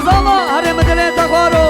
زما هر مدل تخارو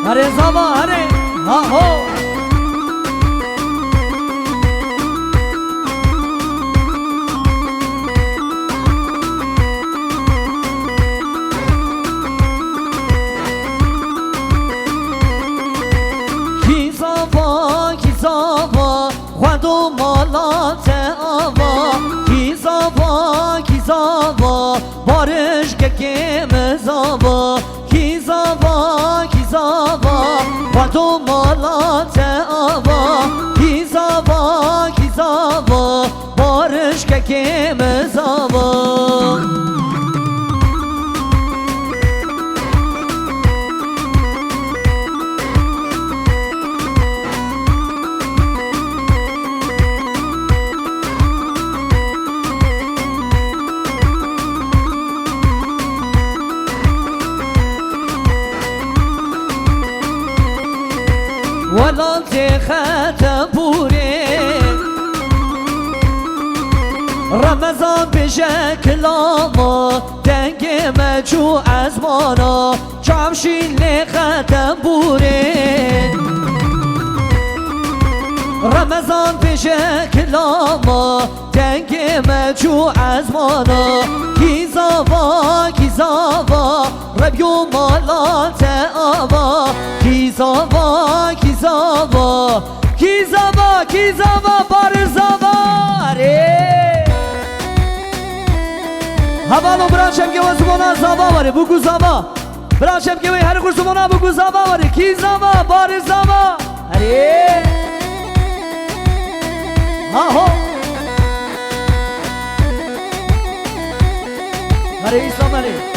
هر زما هر ها هو کیزاوا خواندو مالات آوا کیزاوا بارش که مزاوا کیزاوا خواندو مالات آوا کیزاوا بارش که مزاوا ولا تخت بوره رمضان بشکل ما دنگ مجو از مانا جمشین لخت بوره رمضان بشکل ما دنگ مجو از مانا کیزاوا ربیو مالات آوا کیزاوا بارزاواره حوالو براشم که وزمونا زاوا واره بگو زاوا براشم که هر خوش زمونا بگو زاوا واره کیزاوا بارزاوا اره ها اره ایسا مره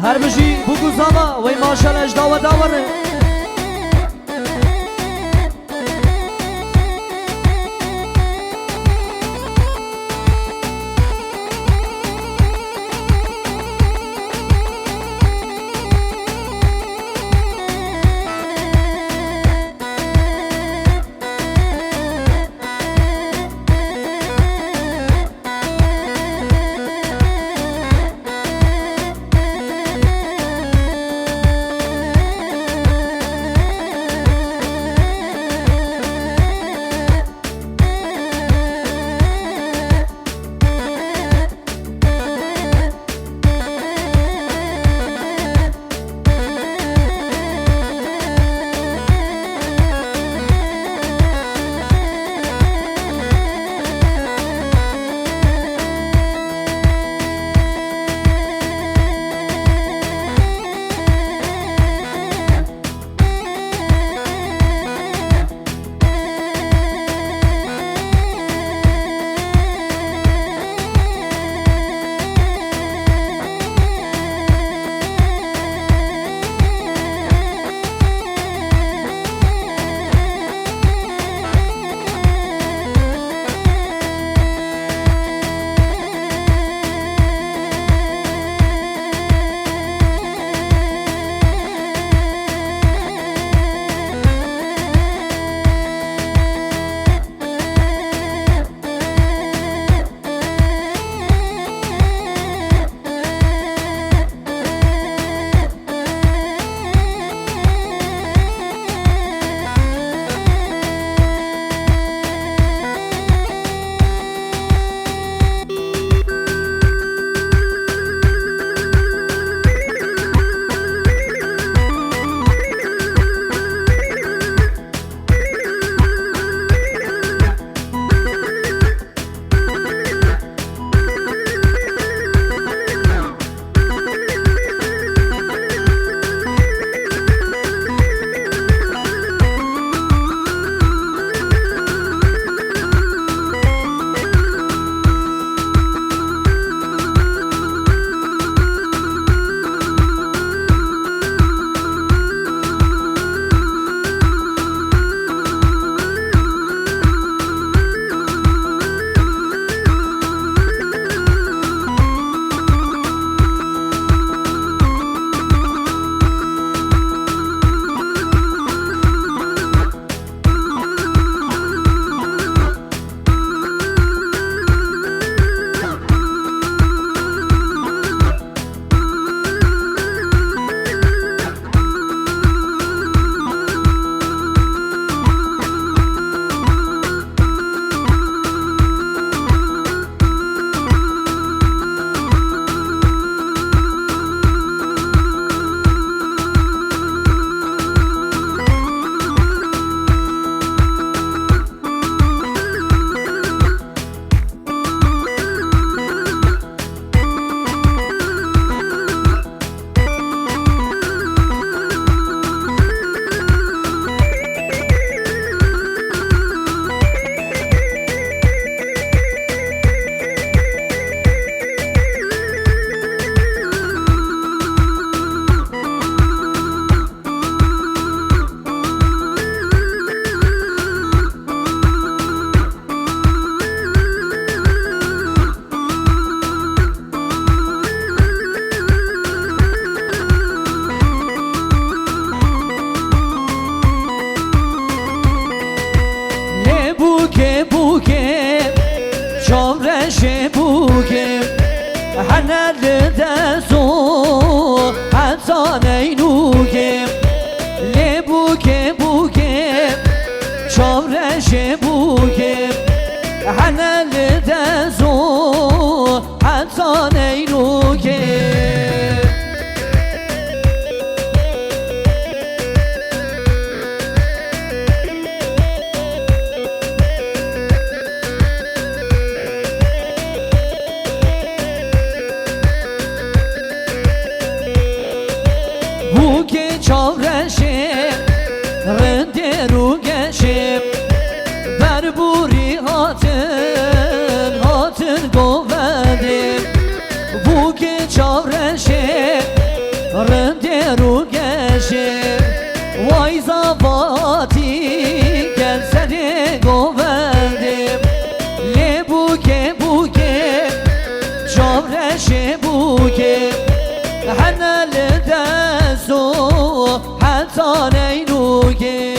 هر بجی بگو زما وی ماشالله اجدا و داوره بوكم شامرش بوكم حنال دسو حتى نينوكم لبوكم بوكم شامرش بوكم حنال دسو حتى نينوكم بوكي چاورشم رنده رو گشم بربوری هاتن گوندم بوكي چاورشم رنده رو گشم وای زباتی گل سده گوندم لبوكي چاورشم بوكي حنا لدسو حتى نينوكي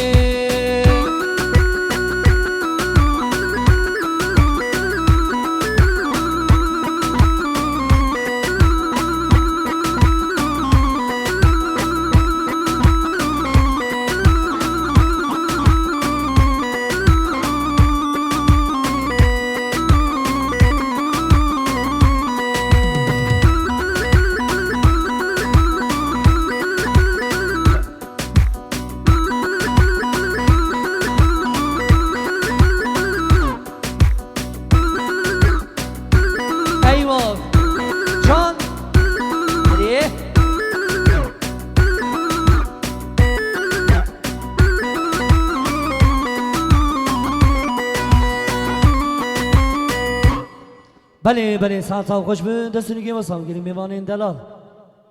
ايوه جان ليه بله ساعت خوش به دستونی که واسم گیریم میوانین دلال